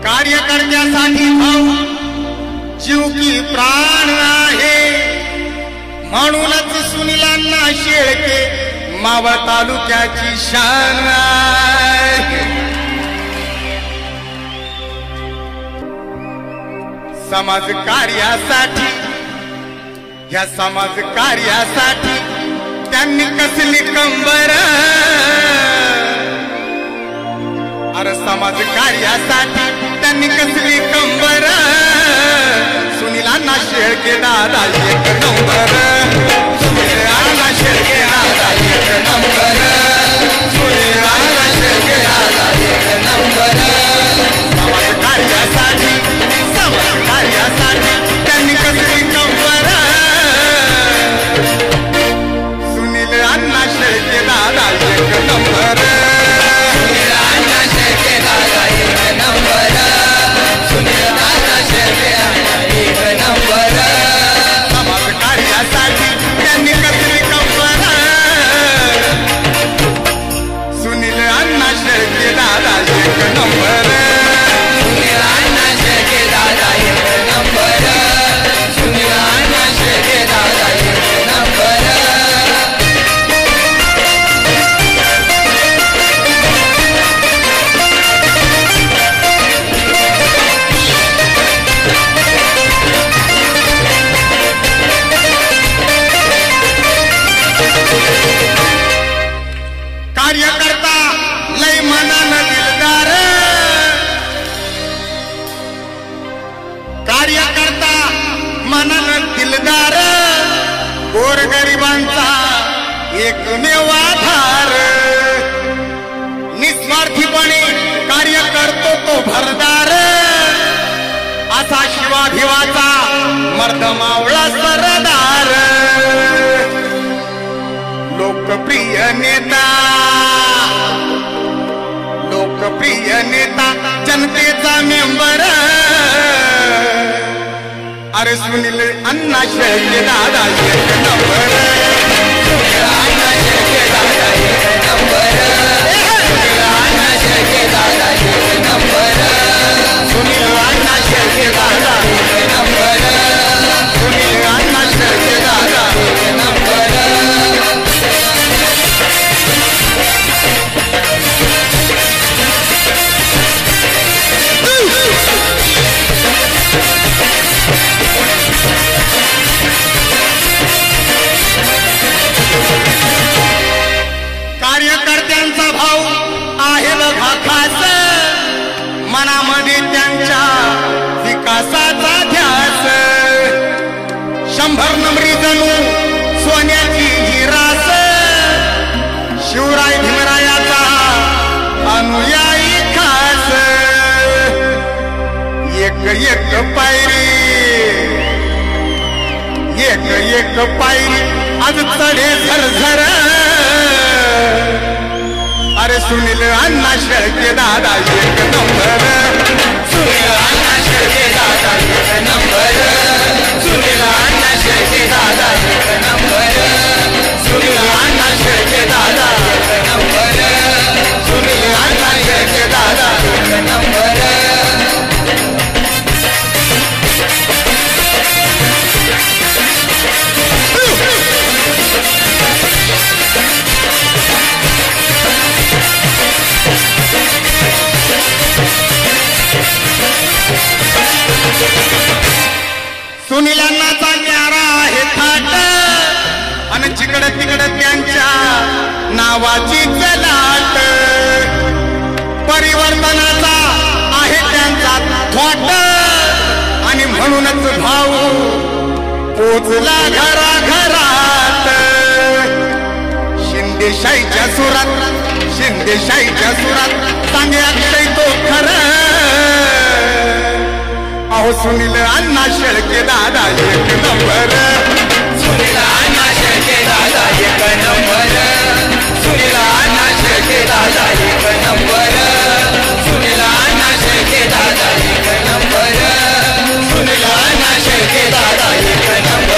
कार्यकर्त्यासाठी भाऊ जीव की प्राण आहे, म्हणूनच सुनीलांना शेळके मावळ तालुक्याची शान आहे। समाज कार्यासाठी, या समाज कार्यासाठी त्यांनी कसली कंबर, अरे समाज कार्यासाठी त्यांनी कसली कंबर, सुनीलांना शेळके दादा एक नंबर, सुनीलांना शेळके दादा एक नंबर, सुनीलांना शेळके दादा एक नंबर। समाज कार्यासाठी, समाज कार्यासाठी त्यांनी कसली कंबर, सुनीलांना शेळके दादा एक नंबर, सुनीलांना शेळके दादा एक नंबर, सुनीलांना शेळके दादा एक नंबर। समाज कार्यासाठी त्यांनी कसली कंबर, सुनीलांना शेळके दादा एक नंबर, सुनीलांना शेळके दादा एक नंबर, सुनीलांना शेळके दादा एक नंबर। कार्यकर्ता लय मनानं दिलदार, कार्यकर्ता मनानं दिलदार, गोरगरिबांचा एकमेव आधार, निस्वार्थीपणे कार्य करतो तो भरदार, असा शिवाभिवाचा मर्दमावळा सरदार, लोकप्रिय नेता, लोकप्रिय नेता जनतेचा मेंबर, अरे सुनील अण्णा शेळके दादा एक नंबर, सुनील अण्णा शेळके दादा एक नंबर, सुनील अण्णा शेळके दादा एक नंबर, सुनील अण्णा शेळके दादा एक नंबर, सुनील अण्णा शेळके दादा एक नंबर। कार्यकर्त्यांचा भाऊ आहे बघा खास, मनामध्ये त्यांच्या विकासाचा ध्यास, 100 नंबरी जणू सोन्याची ही रास, शिवराय भीमरायाचा अनुयायी खास, एक एक पायरी, एक एक पायरी आज चढे झरझर, अरे सुनील अण्णा शेळके दादा एक नंबर, सुनील अण्णा शेळके दादा एक नंबर, सुनील अण्णा शेळके दादा एक नंबर, सुनील अण्णा शेळके दादा एक नंबर, सुनील अण्णा शेळके दादा एक नंबर। सुनीलांनाचा न्यारा आहे थाट, आणि जिकडं तिकडं त्यांच्या नावाची चलाट, परिवर्तनाचा आहे त्यांचा थॉट, आणि म्हणूनच भाऊ पोचला घराघरात, शिंदेशाहीच्या सुरात, शिंदेशाहीच्या सुरात सांगे अक्षय तो खरं, अहो सुनील अण्णा शेळके दादा एक नंबर, सुनील अण्णा शेळके दादा एक